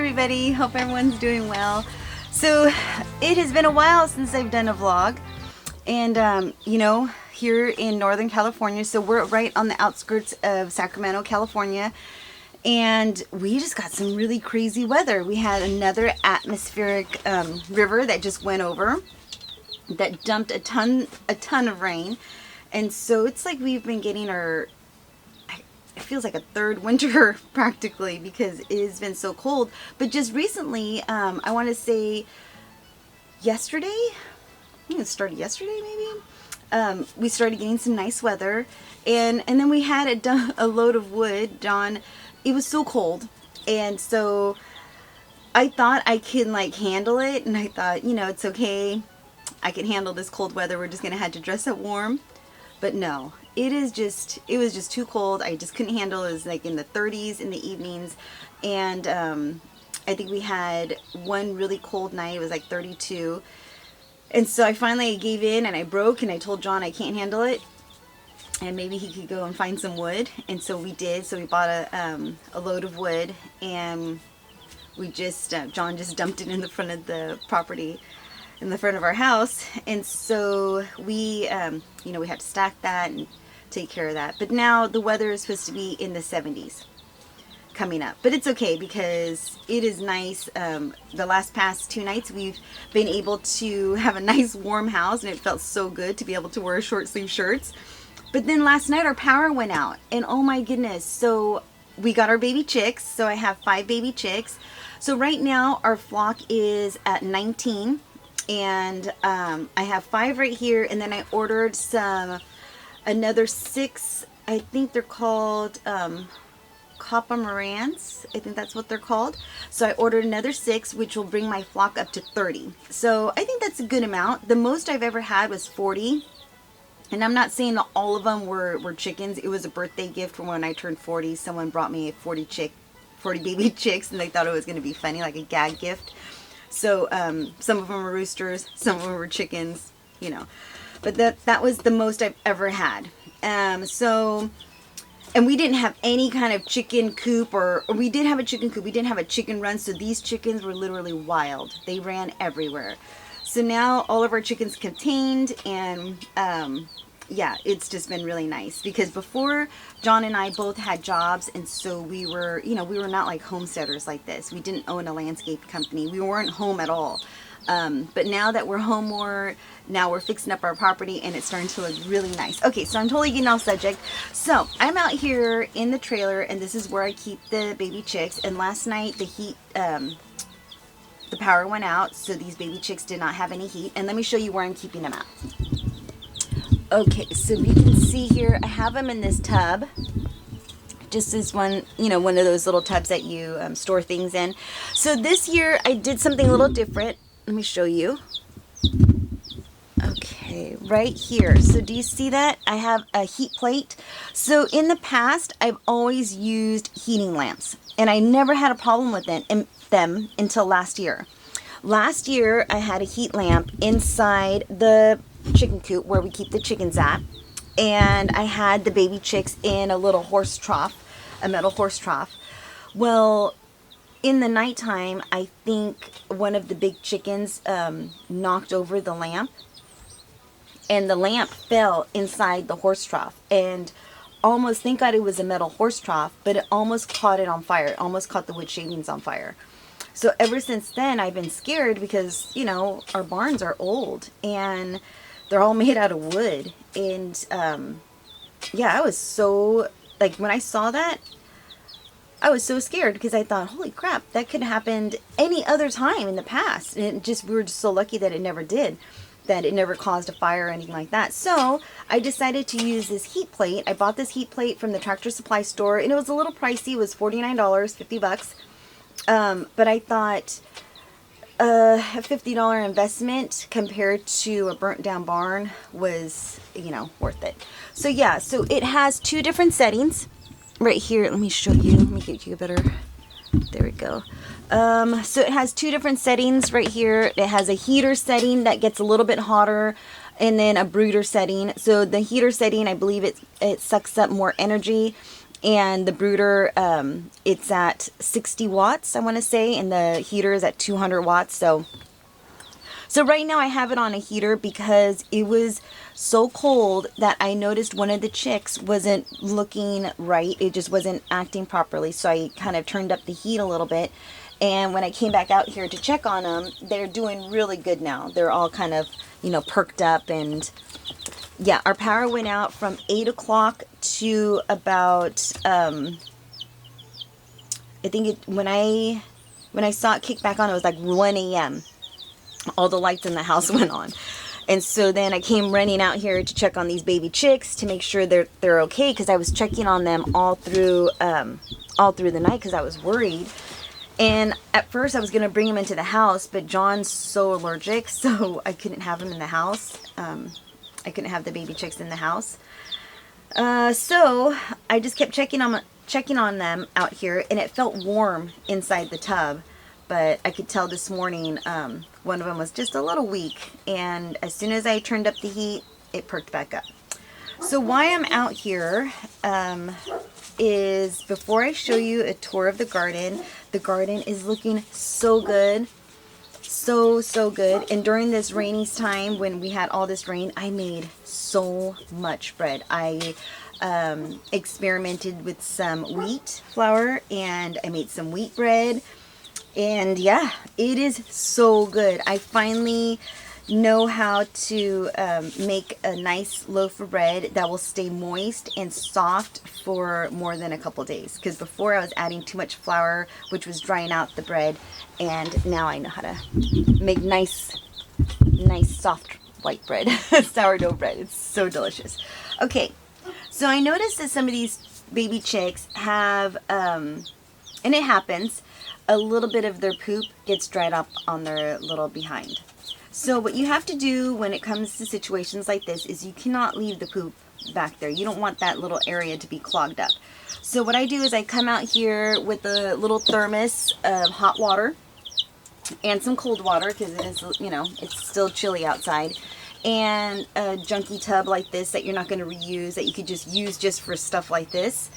everybody, hope everyone's doing well. So it has been a while since I've done a vlog, and here in Northern California, so we're right on the outskirts of Sacramento, California, and we just got some really crazy weather. We had another atmospheric river that just went over that dumped a ton of rain, and so it's like we've been getting it feels like a third winter practically, because it has been so cold. But just recently, I want to say yesterday, I think it started yesterday maybe, we started getting some nice weather, and then we had a load of wood. John, it was so cold, and so I thought I could like handle it, and I thought, it's okay, I can handle this cold weather, we're just gonna have to dress up warm. But no, it was just too cold. I just couldn't handle it. It was like in the 30s in the evenings, and I think we had one really cold night. It was like 32, and so I finally gave in and I broke, and I told John I can't handle it, and maybe he could go and find some wood. And so we did. So we bought a load of wood, and we just John just dumped it in the front of the property, in the front of our house. And so we we had to stack that and take care of that. But now the weather is supposed to be in the 70s coming up, but it's okay because it is nice. The past 2 nights we've been able to have a nice warm house, and it felt so good to be able to wear short sleeve shirts. But then last night our power went out, and oh my goodness, so we got our baby chicks. So I have 5 baby chicks. So right now our flock is at 19, and I have 5 right here, and then I ordered another 6. I think they're called Copamarans. I think that's what they're called. So I ordered another 6, which will bring my flock up to 30. So I think that's a good amount. The most I've ever had was 40. And I'm not saying that all of them were chickens. It was a birthday gift from when I turned 40. Someone brought me 40 baby chicks, and they thought it was going to be funny, like a gag gift. So some of them were roosters, some of them were chickens, but that was the most I've ever had. And we didn't have any kind of chicken coop, or we did have a chicken coop. We didn't have a chicken run, so these chickens were literally wild. They ran everywhere. So now all of our chickens contained, and yeah, it's just been really nice, because before John and I both had jobs, and so we were not like homesteaders like this. We didn't own a landscape company. We weren't home at all. But now that we're home more, now we're fixing up our property, and it's starting to look really nice. Okay, so I'm totally getting off subject. So I'm out here in the trailer, and this is where I keep the baby chicks. And last night the heat, the power went out, so these baby chicks did not have any heat. And let me show you where I'm keeping them at. Okay, so you can see here, I have them in this tub. Just this one, one of those little tubs that you store things in. So this year I did something a little different. Let me show you. Okay, right here. So do you see that? I have a heat plate. So in the past, I've always used heating lamps, and I never had a problem with them until last year. Last year, I had a heat lamp inside the chicken coop where we keep the chickens at, and I had the baby chicks in a little horse trough, a metal horse trough. Well, in the nighttime, I think one of the big chickens knocked over the lamp, and the lamp fell inside the horse trough, and almost, thank God it was a metal horse trough, but it almost caught it on fire. It almost caught the wood shavings on fire. So ever since then, I've been scared, because our barns are old, and they're all made out of wood. And yeah, I was so, like, when I saw that, I was so scared, because I thought, holy crap, that could have happened any other we were just so lucky that it never did, that it never caused a fire or anything like that. So I decided to use this heat plate. I bought this heat plate from the Tractor Supply store, and it was a little pricey. It was $49, 50 bucks. But I thought a $50 investment compared to a burnt down barn was, worth it. So yeah, so it has 2 different settings right here. Let me show you. Let me get you a better, there we go. So it has 2 different settings right here. It has a heater setting that gets a little bit hotter, and then a brooder setting. So the heater setting, I believe it sucks up more energy, And the brooder, it's at 60 watts, I want to say, and the heater is at 200 watts. So right now I have it on a heater because it was so cold that I noticed one of the chicks wasn't looking right. It just wasn't acting properly. So I kind of turned up the heat a little bit. And when I came back out here to check on them, they're doing really good now. They're all kind of, you know, perked up. And yeah, our power went out from 8 o'clock to about, I think when I saw it kick back on, it was like 1 a.m. All the lights in the house went on. And so then I came running out here to check on these baby chicks to make sure they're okay, because I was checking on them all through the night because I was worried. And at first I was going to bring them into the house, but John's so allergic, so I couldn't have him in the house. I couldn't have the baby chicks in the house. So I just kept checking on them out here, and it felt warm inside the tub. But I could tell this morning one of them was just a little weak, and as soon as I turned up the heat, it perked back up. So why I'm out here is, before I show you a tour of the garden is looking so good. So good. And during this rainy time, when we had all this rain, I made so much bread. I experimented with some wheat flour, and I made some wheat bread. And yeah, it is so good. I finally know how to make a nice loaf of bread that will stay moist and soft for more than a couple days. Because before I was adding too much flour, which was drying out the bread. And now I know how to make nice soft white bread, sourdough bread. It's so delicious. Okay, so I noticed that some of these baby chicks have, and it happens, a little bit of their poop gets dried up on their little behind. So what you have to do when it comes to situations like this is you cannot leave the poop back there. You don't want that little area to be clogged up. So what I do is I come out here with a little thermos of hot water and some cold water, because it is, you know, it's still chilly outside, and a junky tub like this that you're not going to reuse, that you could just use just for stuff like this,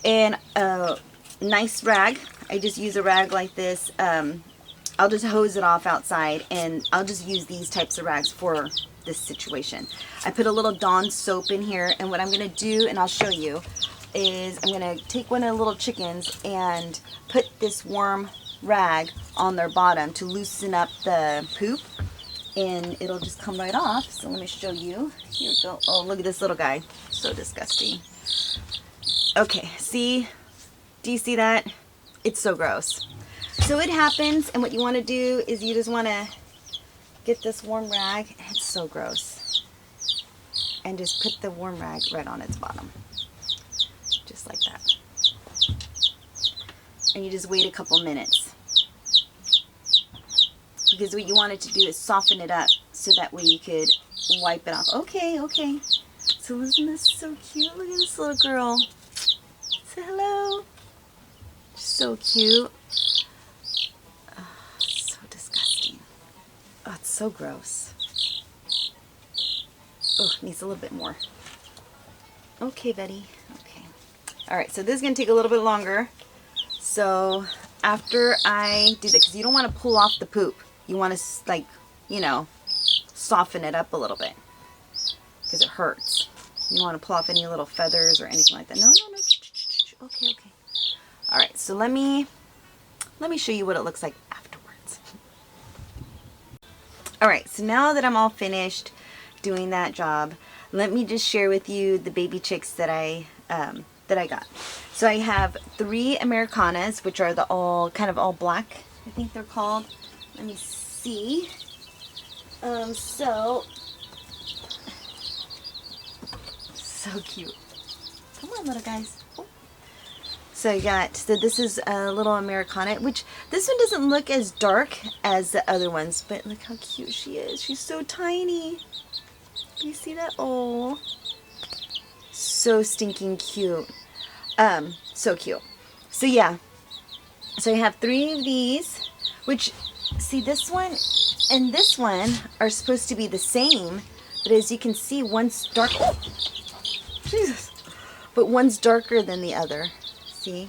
and a nice rag. I just use a rag like this. I'll just hose it off outside, and I'll just use these types of rags for this situation. I put a little Dawn soap in here, and what I'm going to do, and I'll show you, is I'm going to take one of the little chickens and put this warm rag on their bottom to loosen up the poop, and it'll just come right off. So let me show you. Here we go. Oh, look at this little guy. So disgusting. Okay, see? Do you see that? It's so gross. So it happens, and what you want to do is you just want to get this warm rag. It's so gross. And just put the warm rag right on its bottom. Just like that. And you just wait a couple minutes. Because what you want it to do is soften it up so that way you could wipe it off. Okay. So isn't this so cute? Look at this little girl. Say hello. So cute. Oh, so disgusting. Oh, it's so gross. Oh, needs a little bit more. Okay, Betty. Okay. Alright, so this is going to take a little bit longer. So after I do that, because you don't want to pull off the poop. You want to, like, you know, soften it up a little bit. Because it hurts. You don't want to pull off any little feathers or anything like that. No. Okay. Alright, so let me show you what it looks like afterwards. Alright, so now that I'm all finished doing that job, let me just share with you the baby chicks that I got. So I have 3 Americanas, which are the all black, I think they're called. Let me see. So cute. Come on, little guys. Oh. So this is a little Americana, which this one doesn't look as dark as the other ones, but look how cute she is. She's so tiny. Do you see that? Oh, so stinking cute. So cute. So yeah, so I have 3 of these, which, see, this one and this one are supposed to be the same, but as you can see, one's dark. Oh, Jesus. But one's darker than the other. see.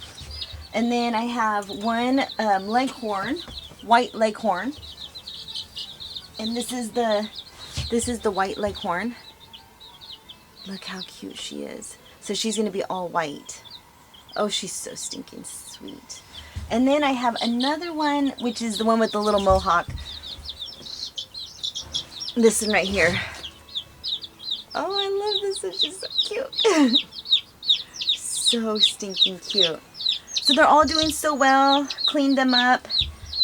And then I have one leghorn, white leghorn. And this is the white leghorn. Look how cute she is. So she's going to be all white. Oh, she's so stinking sweet. And then I have another one, which is the one with the little mohawk. This one right here. Oh, I love this one. She's so cute. So stinking cute. So they're all doing so well. Cleaned them up.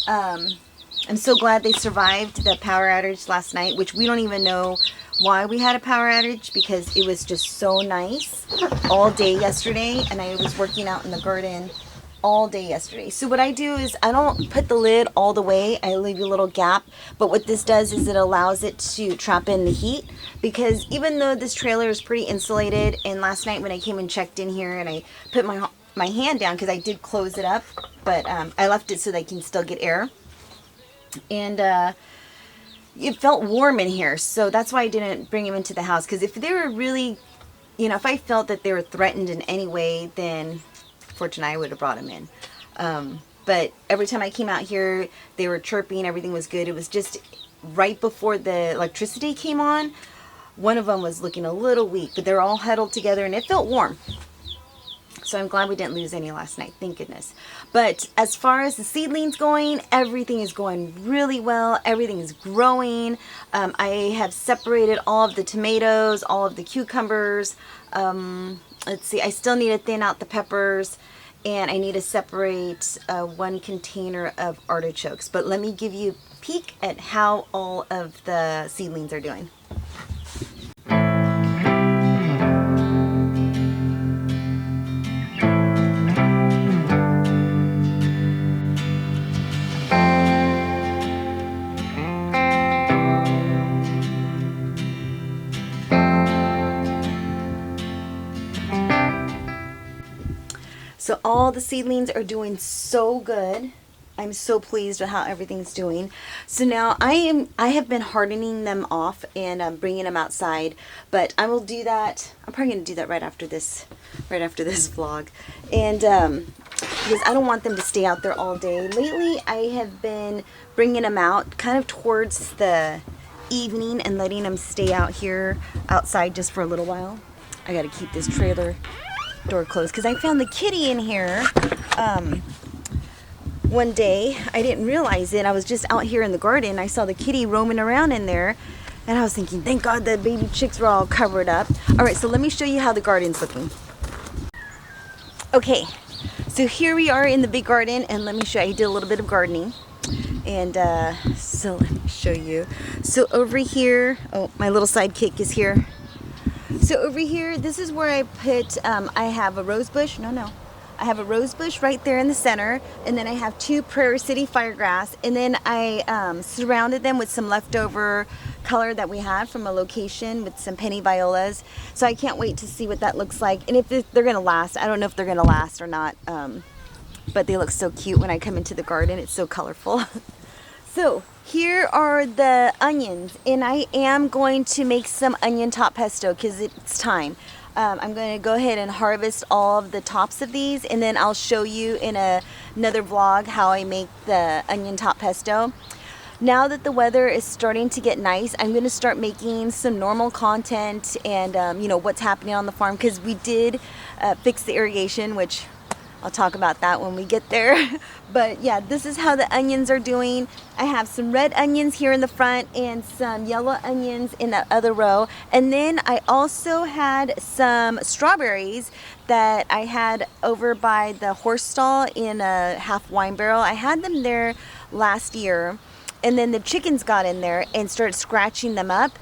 I'm so glad they survived the power outage last night, which we don't even know why we had a power outage, because it was just so nice all day yesterday, and I was working out in the garden all day yesterday. So what I do is I don't put the lid all the way. I leave a little gap, but what this does is it allows it to trap in the heat, because even though this trailer is pretty insulated, and last night when I came and checked in here and I put my hand down, because I did close it up, but I left it so they can still get air, and it felt warm in here, so that's why I didn't bring him into the house. Because if they were really, if I felt that they were threatened in any way, then fortunately I would have brought him in. But every time I came out here, they were chirping, everything was good. It was just right before the electricity came on, one of them was looking a little weak, but they're all huddled together and it felt warm. So I'm glad we didn't lose any last night, thank goodness. But as far as the seedlings going, everything is going really well. Everything is growing. I have separated all of the tomatoes, all of the cucumbers. Let's see, I still need to thin out the peppers, and I need to separate one container of artichokes. But let me give you a peek at how all of the seedlings are doing. So all the seedlings are doing so good. I'm so pleased with how everything's doing. So now I have been hardening them off and bringing them outside, but I will do that. I'm probably going to do that right after this vlog, and because I don't want them to stay out there all day. Lately, I have been bringing them out kind of towards the evening and letting them stay out here outside just for a little while. I got to keep this trailer door closed because I found the kitty in here one day. I didn't realize it. I was just out here in the garden. I saw the kitty roaming around in there, and I was thinking, thank God the baby chicks were all covered up. All right, so let me show you how the garden's looking. Okay, so here we are in the big garden, and let me show you. I did a little bit of gardening, and so let me show you. So over here, oh, my little sidekick is here. So over here, this is where I put, I have a rose bush, I have a rose bush right there in the center, and then I have 2 Prairie City firegrass, and then I surrounded them with some leftover color that we had from a location with some penny violas. So I can't wait to see what that looks like, and if they're going to last. I don't know if they're going to last or not, but they look so cute when I come into the garden. It's so colorful. So here are the onions, and I am going to make some onion top pesto because it's time. I'm going to go ahead and harvest all of the tops of these, and then I'll show you in another vlog how I make the onion top pesto. Now that the weather is starting to get nice, I'm going to start making some normal content and what's happening on the farm, because we did fix the irrigation, which I'll talk about that when we get there. But yeah, this is how the onions are doing. I have some red onions here in the front and some yellow onions in that other row. And then I also had some strawberries that I had over by the horse stall in a half wine barrel. I had them there last year, and then the chickens got in there and started scratching them up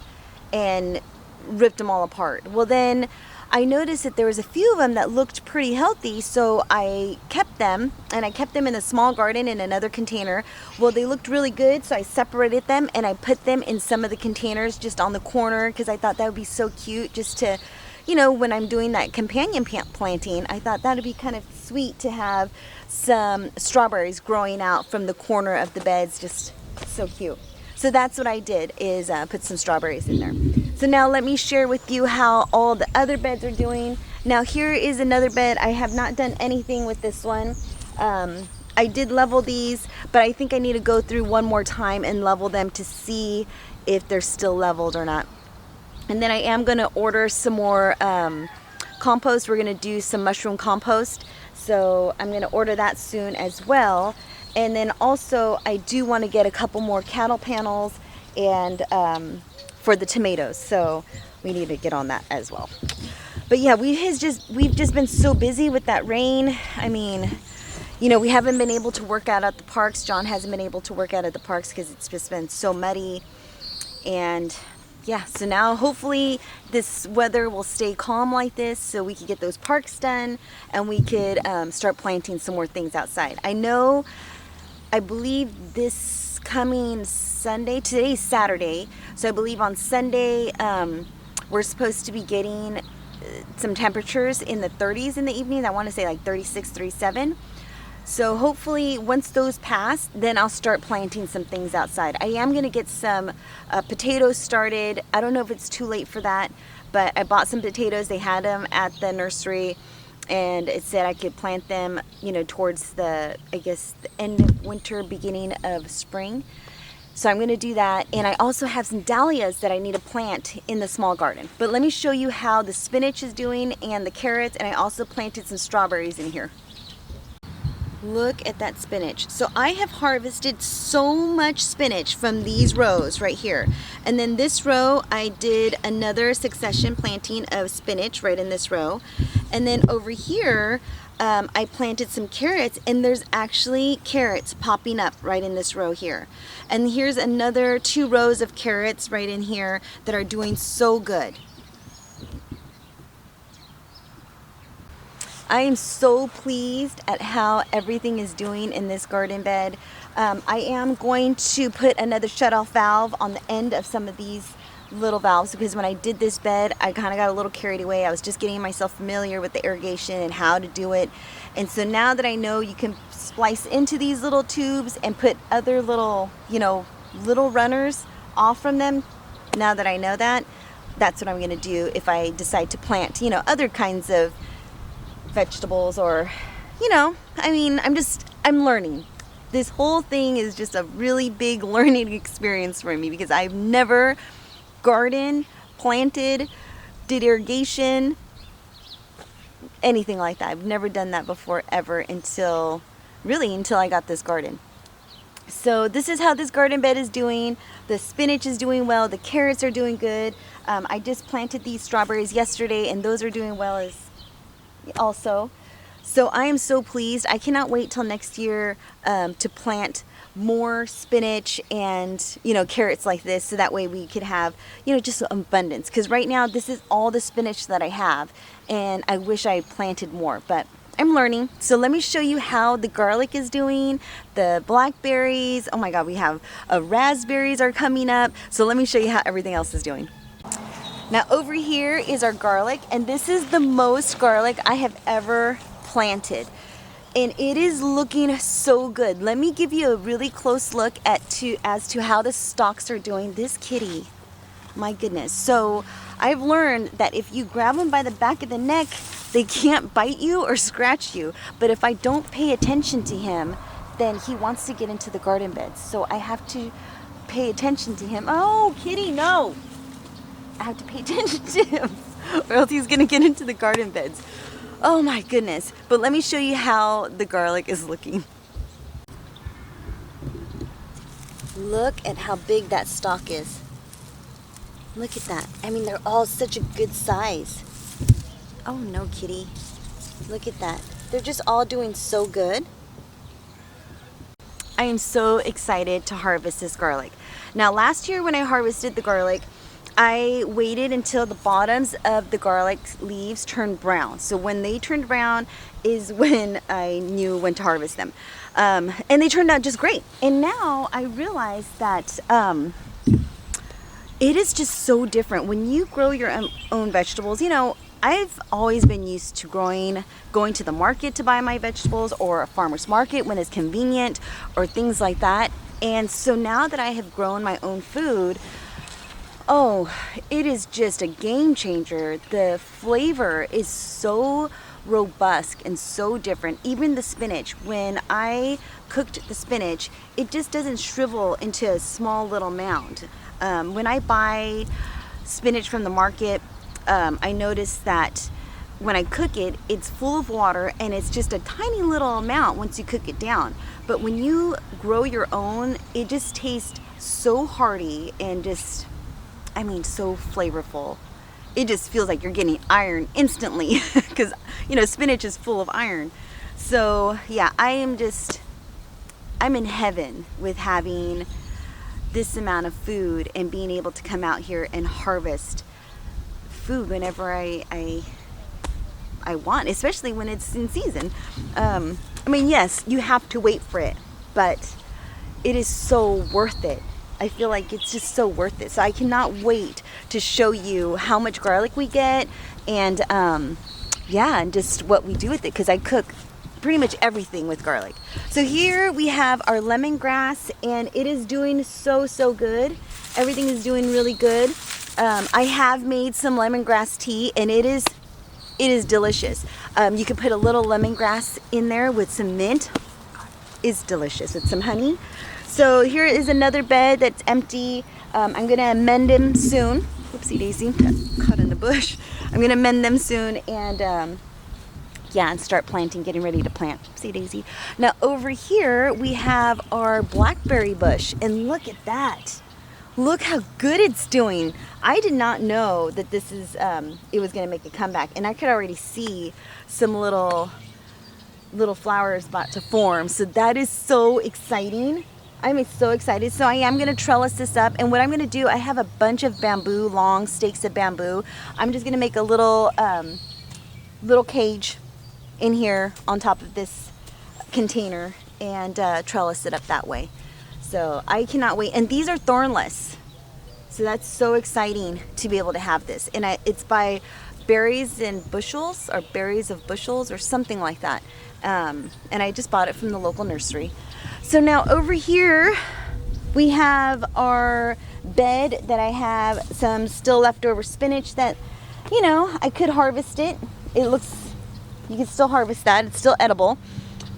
and ripped them all apart. Well, then I noticed that there was a few of them that looked pretty healthy, so I kept them, and I kept them in a small garden in another container. Well, they looked really good, so I separated them and I put them in some of the containers just on the corner, because I thought that would be so cute just to, when I'm doing that companion planting, I thought that would be kind of sweet to have some strawberries growing out from the corner of the beds. Just so cute. So that's what I did, is put some strawberries in there. So now let me share with you how all the other beds are doing. Now here is another bed. I have not done anything with this one. I did level these, but I think I need to go through one more time and level them to see if they're still leveled or not. And then I am going to order some more compost. We're going to do some mushroom compost. So I'm going to order that soon as well. And then also I do want to get a couple more cattle panels and for the tomatoes. So we need to get on that as well. But yeah, we've just been so busy with that rain. I mean, you know, we haven't been able to work out at the parks. John hasn't been able to work out at the parks because it's just been so muddy. And yeah, so now hopefully this weather will stay calm like this so we can get those parks done and we could start planting some more things outside. I believe this coming Sunday, today's Saturday, so I believe on Sunday we're supposed to be getting some temperatures in the 30s in the evening. I want to say like 36, 37. So hopefully once those pass, then I'll start planting some things outside. I am going to get some potatoes started. I don't know if it's too late for that, but I bought some potatoes. They had them at the nursery and it said I could plant them, you know, towards the, I guess, the end of winter, beginning of spring. So I'm going to do that. And I also have some dahlias that I need to plant in the small garden. But let me show you how the spinach is doing and the carrots. And I also planted some strawberries in here. Look at that spinach. So I have harvested so much spinach from these rows right here. And then this row, I did another succession planting of spinach right in this row. And then over here, I planted some carrots, and there's actually carrots popping up right in this row here. And here's another 2 rows of carrots right in here that are doing so good. I am so pleased at how everything is doing in this garden bed. I am going to put another shutoff valve on the end of some of these little valves because when I did this bed, I kind of got a little carried away. I was just getting myself familiar with the irrigation and how to do it. And so now that I know you can splice into these little tubes and put other little, you know, little runners off from them, now that I know that, that's what I'm going to do if I decide to plant, you know, other kinds of vegetables or, you know, I mean, I'm learning. This whole thing is just a really big learning experience for me because I've never gardened, planted, did irrigation, anything like that. I've never done that before ever until I got this garden. So this is how this garden bed is doing. The spinach is doing well. The carrots are doing good. I just planted these strawberries yesterday and those are doing well as also. So I am so pleased. I cannot wait till next year to plant more spinach and, you know, carrots like this so that way we could have, you know, just abundance, because right now this is all the spinach that I have and I wish I planted more, but I'm learning. So let me show you how the garlic is doing, the blackberries. Oh my god, we have raspberries are coming up. So let me show you how everything else is doing. Now over here is our garlic, and this is the most garlic I have ever planted. And it is looking so good. Let me give you a really close look as to how the stalks are doing. This kitty, my goodness. So I've learned that if you grab them by the back of the neck, they can't bite you or scratch you. But if I don't pay attention to him, then he wants to get into the garden beds. So I have to pay attention to him. Oh, kitty, no. I have to pay attention to him or else he's gonna get into the garden beds. Oh my goodness. But let me show you how the garlic is looking. Look at how big that stalk is. Look at that. I mean, they're all such a good size. Oh no, kitty. Look at that. They're just all doing so good. I am so excited to harvest this garlic. Now last year when I harvested the garlic, I waited until the bottoms of the garlic leaves turned brown. So when they turned brown is when I knew when to harvest them. And they turned out just great. And now I realize that it is just so different. When you grow your own vegetables, you know, I've always been used to going to the market to buy my vegetables or a farmer's market when it's convenient or things like that. And so now that I have grown my own food, Oh, it is just a game changer. The flavor is so robust and so different. Even the spinach, when I cooked the spinach, it just doesn't shrivel into a small little mound. When I buy spinach from the market, I notice that when I cook it, it's full of water and it's just a tiny little amount once you cook it down. But when you grow your own, it just tastes so hearty and just, I mean, so flavorful. It just feels like you're getting iron instantly because, you know, spinach is full of iron. So yeah, I'm in heaven with having this amount of food and being able to come out here and harvest food whenever I want, especially when it's in season. I mean, yes, you have to wait for it, but it is so worth it. I feel like it's just so worth it. So I cannot wait to show you how much garlic we get and yeah, and just what we do with it, because I cook pretty much everything with garlic. So here we have our lemongrass and it is doing so good. Everything is doing really good. I have made some lemongrass tea and it is delicious. You can put a little lemongrass in there with some mint. It's delicious with some honey. So here is another bed that's empty. I'm gonna mend them soon. Whoopsie daisy, got caught in the bush. I'm gonna mend them soon and yeah, and start planting, getting ready to plant. Whoopsie daisy. Now over here we have our blackberry bush and look at that. Look how good it's doing. I did not know that this is, it was gonna make a comeback, and I could already see some little flowers about to form. So that is so exciting. I'm so excited. So I am gonna trellis this up, and what I'm gonna do, I have a bunch of bamboo, long stakes of bamboo. I'm just gonna make a little cage in here on top of this container and trellis it up that way. So I cannot wait. And these are thornless. So that's so exciting to be able to have this. And it's by Berries and Bushels, or Berries of Bushels, or something like that. And I just bought it from the local nursery. So now over here, we have our bed that I have some still leftover spinach that, you know, I could harvest it. It looks, you can still harvest that. It's still edible.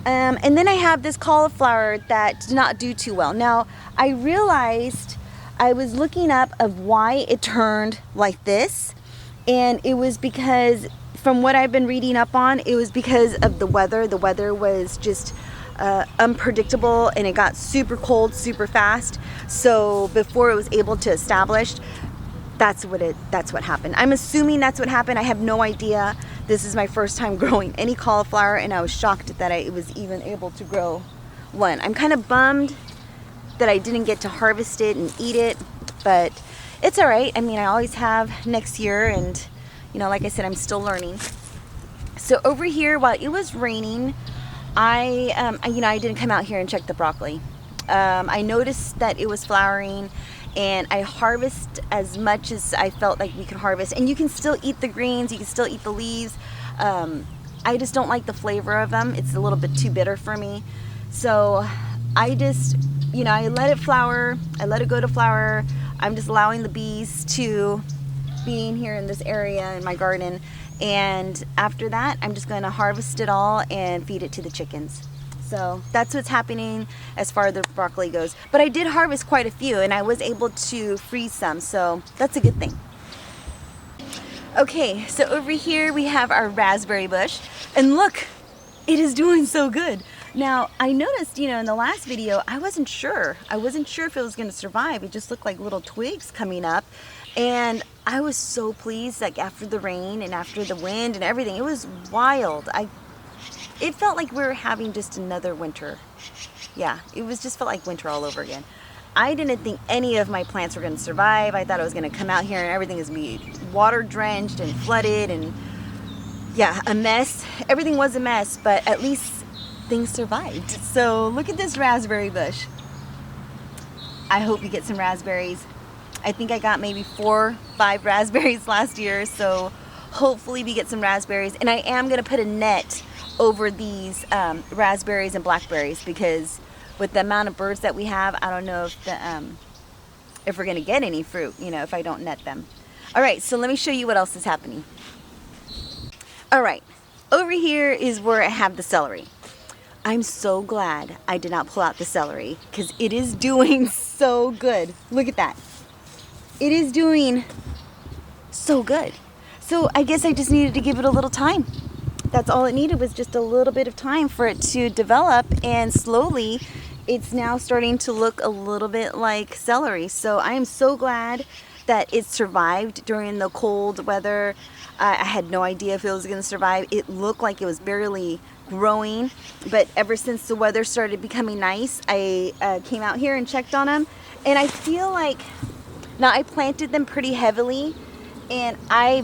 And then I have this cauliflower that did not do too well. Now, I realized I was looking up of why it turned like this. And it was because, from what I've been reading up on, it was because of the weather. The weather was just unpredictable and it got super cold super fast. So before it was able to establish, that's what happened. I'm assuming that's what happened. I have no idea. This is my first time growing any cauliflower and I was shocked that I was even able to grow one. I'm kind of bummed that I didn't get to harvest it and eat it, but it's all right. I mean, I always have next year, and you know, like I said, I'm still learning. So over here, while it was raining, I didn't come out here and check the broccoli. I noticed that it was flowering, and I harvest as much as I felt like we could harvest. And you can still eat the greens, you can still eat the leaves. I just don't like the flavor of them. It's a little bit too bitter for me. So I just, you know, I let it flower, I let it go to flower. I'm just allowing the bees to be in here in this area in my garden. And after that, I'm just going to harvest it all and feed it to the chickens. So that's what's happening as far as the broccoli goes. But I did harvest quite a few and I was able to freeze some, so that's a good thing. Okay, so over here we have our raspberry bush, and look, it is doing so good. Now, I noticed, you know, in the last video, I wasn't sure if it was going to survive. It just looked like little twigs coming up. And I was so pleased, like after the rain and after the wind and everything. It was wild. It felt like we were having just another winter. Yeah, it was just felt like winter all over again. I didn't think any of my plants were going to survive. I thought I was going to come out here and everything is going to be water drenched and flooded and yeah, a mess. Everything was a mess, but at least things survived. So look at this raspberry bush. I hope you get some raspberries. I think I got maybe 4, 5 raspberries last year, so hopefully we get some raspberries. And I am going to put a net over these raspberries and blackberries, because with the amount of birds that we have, I don't know if if we're gonna get any fruit, you know, if I don't net them. All right, so let me show you what else is happening. All right, over here is where I have the celery. I'm so glad I did not pull out the celery because it is doing so good. Look at that. It is doing so good. So I guess I just needed to give it a little time. That's all it needed, was just a little bit of time for it to develop, and slowly it's now starting to look a little bit like celery. So I am so glad that it survived during the cold weather. I had no idea if it was going to survive. It looked like it was barely growing, but ever since the weather started becoming nice, I came out here and checked on them, and I feel like now I planted them pretty heavily, and I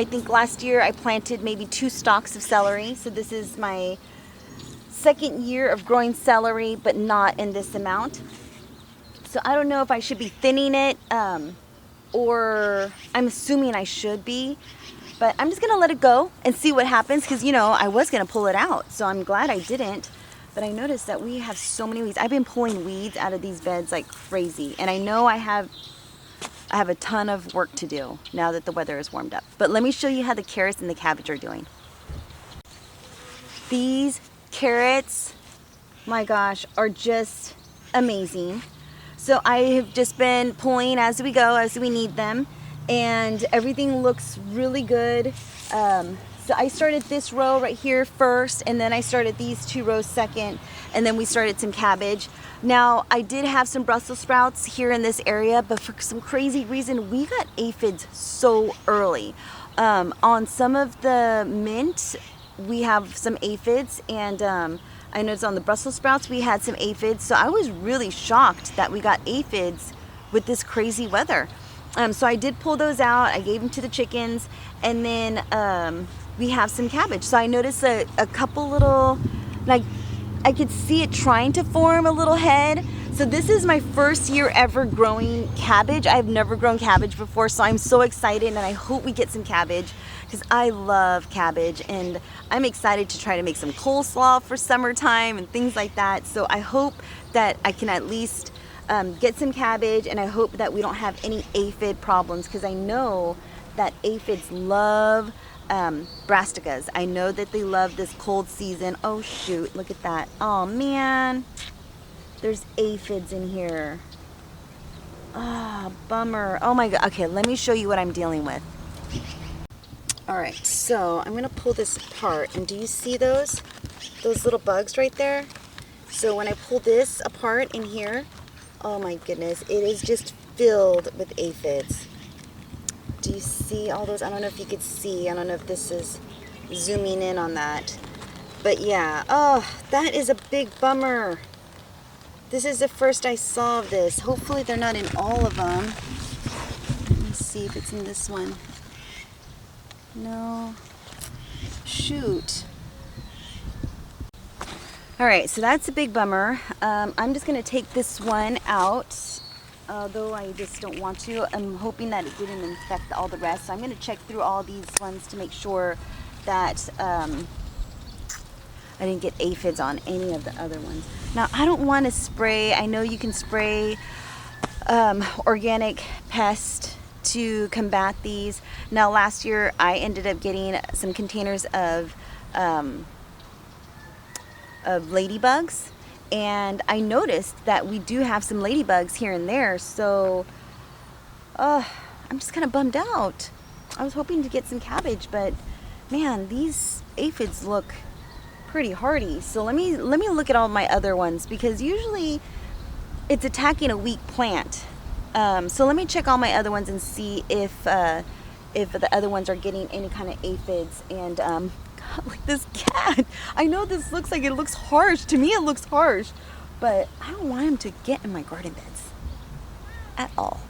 think last year I planted maybe 2 stalks of celery. So this is my second year of growing celery, but not in this amount. So I don't know if I should be thinning it, or I'm assuming I should be, but I'm just gonna let it go and see what happens, because you know I was gonna pull it out, so I'm glad I didn't. But I noticed that we have so many weeds. I've been pulling weeds out of these beds like crazy, and I know I have a ton of work to do now that the weather is warmed up. But let me show you how the carrots and the cabbage are doing. These carrots, my gosh, are just amazing. So I have just been pulling as we go, as we need them, and everything looks really good. So I started this row right here first, and then I started these 2 rows second, and then we started some cabbage. Now, I did have some Brussels sprouts here in this area, but for some crazy reason, we got aphids so early. On some of the mint, we have some aphids, and I noticed on the Brussels sprouts, we had some aphids. So I was really shocked that we got aphids with this crazy weather. So I did pull those out. I gave them to the chickens, and then we have some cabbage. So I noticed a couple little, like, I could see it trying to form a little head. So this is my first year ever growing cabbage. I've never grown cabbage before, so I'm so excited, and I hope we get some cabbage because I love cabbage, and I'm excited to try to make some coleslaw for summertime and things like that. So I hope that I can at least get some cabbage, and I hope that we don't have any aphid problems, because I know that aphids love brassicas. I know that they love this cold season. Oh shoot, look at that. Oh man, there's aphids in here. Ah, bummer. Oh my god. Okay, let me show you what I'm dealing with. All right, so I'm gonna pull this apart, and do you see those little bugs right there? So when I pull this apart in here, oh my goodness, it is just filled with aphids. Do you see all those? I don't know if you could see. I don't know if this is zooming in on that. But yeah, oh, that is a big bummer. This is the first I saw of this. Hopefully they're not in all of them. Let me see if it's in this one. No. Shoot. All right, so that's a big bummer. I'm just gonna take this one out. Although I just don't want to. I'm hoping that it didn't infect all the rest. So I'm going to check through all these ones to make sure that I didn't get aphids on any of the other ones. Now, I don't want to spray. I know you can spray organic pest to combat these. Now, last year I ended up getting some containers of ladybugs. And I noticed that we do have some ladybugs here and there, so I'm just kind of bummed out. I was hoping to get some cabbage, but man, these aphids look pretty hardy. So let me look at all my other ones, because usually it's attacking a weak plant. So let me check all my other ones and see if the other ones are getting any kind of aphids. And like this cat. I know this looks like it looks harsh. To me it looks harsh, but I don't want him to get in my garden beds at all.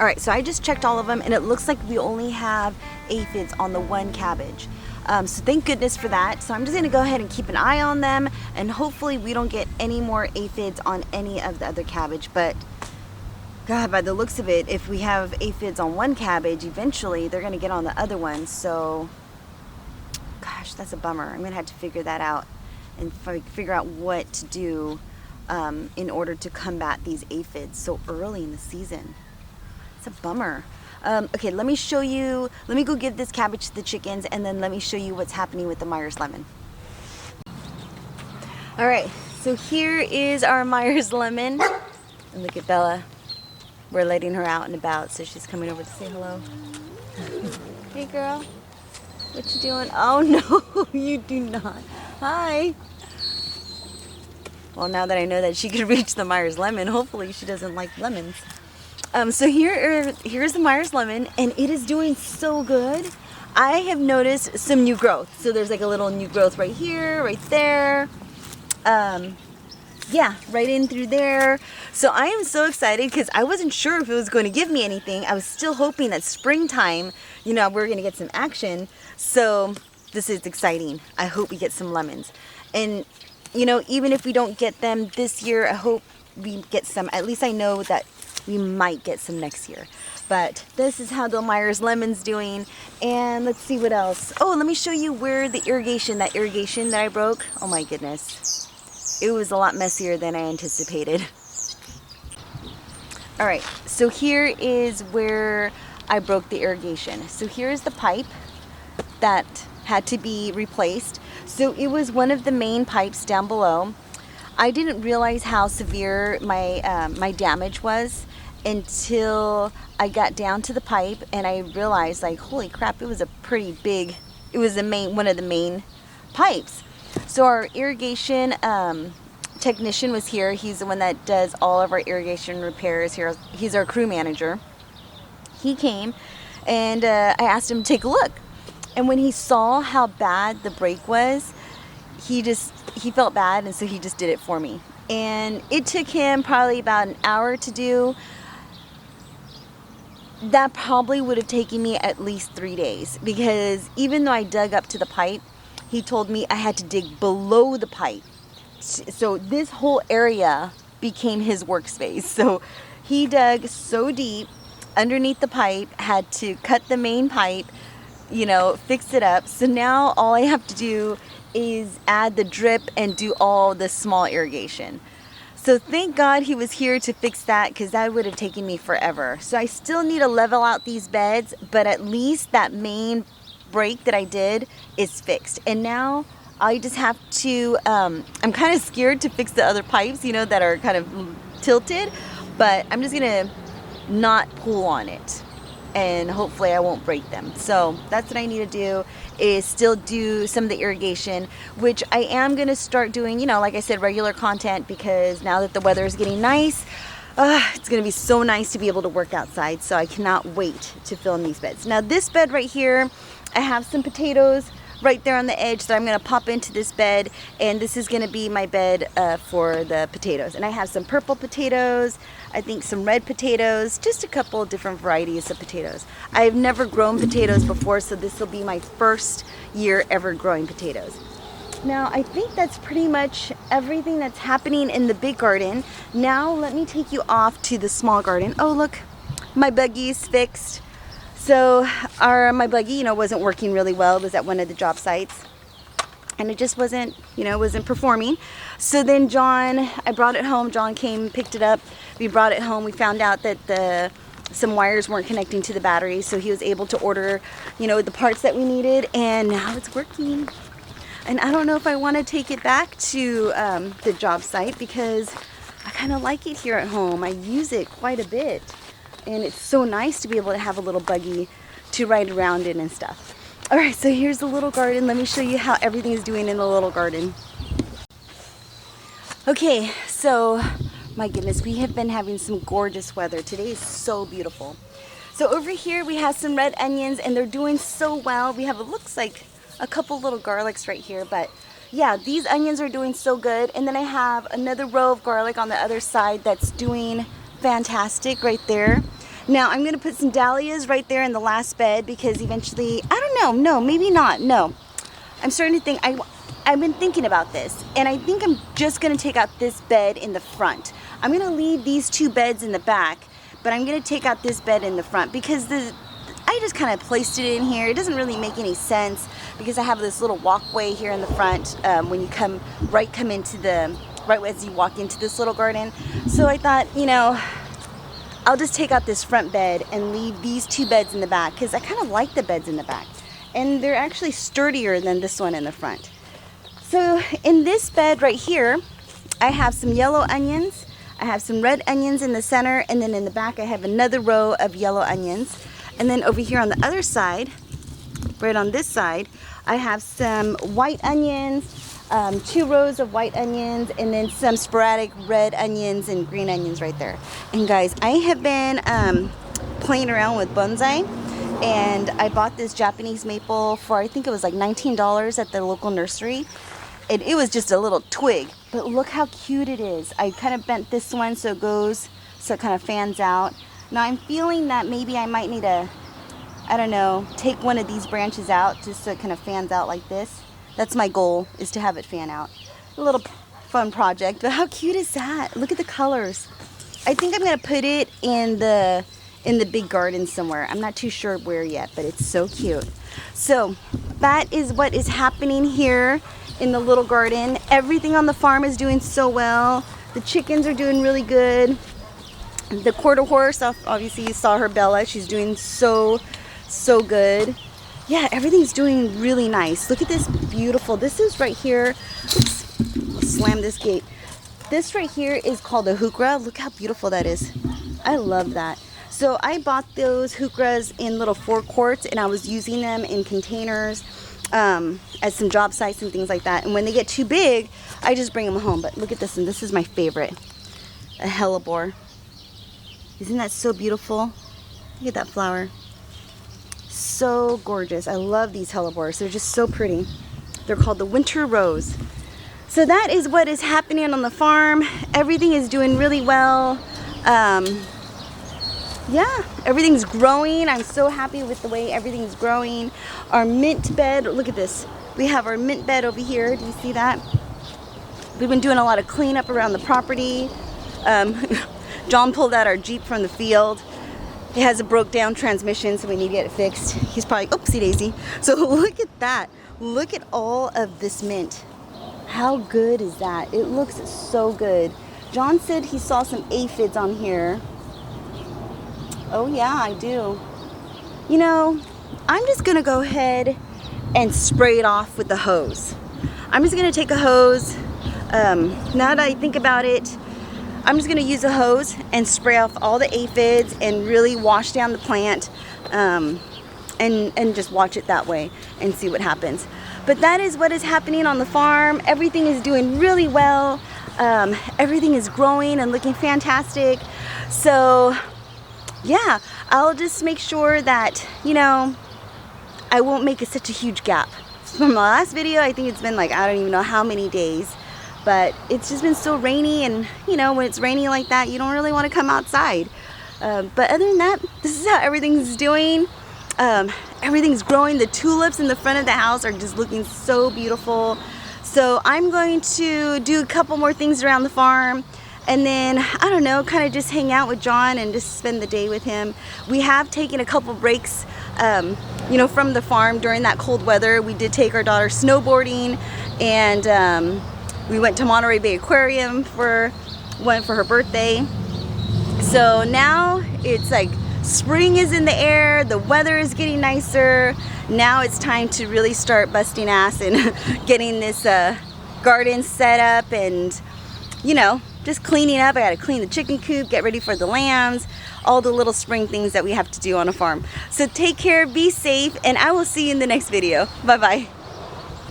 All right, so I just checked all of them, and it looks like we only have aphids on the one cabbage. So thank goodness for that. So I'm just gonna go ahead and keep an eye on them, and hopefully we don't get any more aphids on any of the other cabbage. But God, by the looks of it, if we have aphids on one cabbage, eventually they're gonna get on the other one. So gosh, that's a bummer. I'm gonna have to figure that out and figure out what to do in order to combat these aphids so early in the season. It's a bummer. Okay, let me show you, let me go give this cabbage to the chickens, and then let me show you what's happening with the Myers lemon. All right, so here is our Myers lemon. And look at Bella. We're letting her out and about, so she's coming over to say hello. Hey girl, what you doing? Oh no, you do not. Hi. Well, now that I know that she could reach the Myers lemon, hopefully she doesn't like lemons. So here's the Myers lemon, and it is doing so good. I have noticed some new growth. So there's like a little new growth right here, right there. Yeah, right in through there. So I am so excited because I wasn't sure if it was going to give me anything. I was still hoping that springtime, you know, we're going to get some action. So this is exciting. I hope we get some lemons. And, you know, even if we don't get them this year, I hope we get some. At least I know that we might get some next year. But this is how the Myers lemon's doing. And let's see what else. Oh, let me show you where that irrigation that I broke. Oh my goodness. It was a lot messier than I anticipated. All right, so here is where I broke the irrigation. So here's the pipe that had to be replaced. So it was one of the main pipes down below. I didn't realize how severe my damage was until I got down to the pipe, and I realized, like, holy crap, it was a pretty big, it was one of the main pipes. So our irrigation technician was here. He's the one that does all of our irrigation repairs here. He's our crew manager. He came, and I asked him to take a look. And when he saw how bad the break was, he felt bad, and so he just did it for me. And it took him probably about an hour to do. That probably would have taken me at least 3 days, because even though I dug up to the pipe, he told me I had to dig below the pipe. So this whole area became his workspace. So he dug so deep underneath the pipe, had to cut the main pipe, you know, fix it up. So now all I have to do is add the drip and do all the small irrigation. So thank God he was here to fix that, because that would have taken me forever. So I still need to level out these beds, but at least that main break that I did is fixed. And now I just have to, I'm kind of scared to fix the other pipes, you know, that are kind of tilted, but I'm just gonna not pull on it, and hopefully I won't break them. So that's what I need to do, is still do some of the irrigation, which I am going to start doing, you know, like I said, regular content, because now that the weather is getting nice, it's going to be so nice to be able to work outside. So I cannot wait to film these beds. Now this bed right here, I have some potatoes right there on the edge that I'm going to pop into this bed, and this is going to be my bed for the potatoes. And I have some purple potatoes, I think some red potatoes, just a couple of different varieties of potatoes. I've never grown potatoes before, so this will be my first year ever growing potatoes. Now I think that's pretty much everything that's happening in the big garden. Now let me take you off to the small garden. Oh look, my buggy is fixed. So my buggy, you know, wasn't working really well. It was at one of the job sites, and it just wasn't, you know, wasn't performing. So then I brought it home. John came, picked it up. We brought it home. We found out that some wires weren't connecting to the battery, so he was able to order, you know, the parts that we needed, and now it's working. And I don't know if I want to take it back to the job site, because I kind of like it here at home. I use it quite a bit. And it's so nice to be able to have a little buggy to ride around in and stuff. All right, so here's the little garden. Let me show you how everything is doing in the little garden. Okay, so my goodness, we have been having some gorgeous weather. Today is so beautiful. So over here we have some red onions, and they're doing so well. We have, it looks like a couple little garlics right here, but yeah, these onions are doing so good. And then I have another row of garlic on the other side that's doing fantastic right there. Now I'm going to put some dahlias right there in the last bed, because eventually, I don't know, no, maybe not, no. I'm starting to think, I've been thinking about this, and I think I'm just gonna take out this bed in the front. I'm gonna leave these 2 beds in the back, but I'm gonna take out this bed in the front because I just kind of placed it in here. It doesn't really make any sense because I have this little walkway here in the front when you come into the, right as you walk into this little garden. So I thought, you know, I'll just take out this front bed and leave these 2 beds in the back because I kind of like the beds in the back. And they're actually sturdier than this one in the front. So in this bed right here, I have some yellow onions. I have some red onions in the center, and then in the back I have another row of yellow onions. And then over here on the other side, right on this side, I have some white onions, 2 rows of white onions, and then some sporadic red onions and green onions right there. And guys, I have been playing around with bonsai, and I bought this Japanese maple for, I think it was like $19 at the local nursery. And it was just a little twig, but look how cute it is. I kind of bent this one so it goes, so it kind of fans out. Now I'm feeling that maybe I might need to, I don't know, take one of these branches out just so it kind of fans out like this. That's my goal, is to have it fan out. A little fun project, but how cute is that? Look at the colors. I think I'm gonna put it in the big garden somewhere. I'm not too sure where yet, but it's so cute. So that is what is happening here in the little garden. Everything on the farm is doing so well. The chickens are doing really good. The quarter horse, obviously you saw her, Bella. She's doing so good. Yeah, everything's doing really nice. Look at this beautiful, this is right here. Oops, I'll slam this gate. This right here is called a hukra. Look how beautiful that is. I love that. So I bought those hukras in little 4 quarts, and I was using them in containers as some job sites and things like that. And when they get too big, I just bring them home. But look at this, and this is my favorite, a hellebore. Isn't that so beautiful? Look at that flower. So gorgeous. I love these hellebores. They're just so pretty. They're called the winter rose. So that is what is happening on the farm. Everything is doing really well. Yeah, everything's growing. I'm so happy with the way everything's growing. Our mint bed, look at this. We have our mint bed over here. Do you see that? We've been doing a lot of cleanup around the property. John pulled out our Jeep from the field. It has a broke down transmission, so we need to get it fixed. He's probably, oopsie daisy. So look at that. Look at all of this mint. How good is that? It looks so good. John said he saw some aphids on here. Oh yeah, I do. You know, I'm just gonna go ahead and spray it off with the hose. I'm just gonna take a hose. Now that I think about it, I'm just gonna use a hose and spray off all the aphids and really wash down the plant and just watch it that way and see what happens. But that is what is happening on the farm. Everything is doing really well. Everything is growing and looking fantastic. So yeah, I'll just make sure that, you know, I won't make it such a huge gap. From the last video, I think it's been like, I don't even know how many days. But it's just been so rainy, and you know, when it's rainy like that, you don't really want to come outside. But other than that, this is how everything's doing. Everything's growing. The tulips in the front of the house are just looking so beautiful. So I'm going to do a couple more things around the farm, and then, I don't know, kind of just hang out with John and just spend the day with him. We have taken a couple breaks, you know, from the farm during that cold weather. We did take our daughter snowboarding, and we went to Monterey Bay Aquarium for her birthday. So now it's like spring is in the air, the weather is getting nicer. Now it's time to really start busting ass and getting this garden set up, and you know, just cleaning up. I gotta clean the chicken coop, get ready for the lambs, all the little spring things that we have to do on a farm. So take care, be safe, and I will see you in the next video. Bye bye.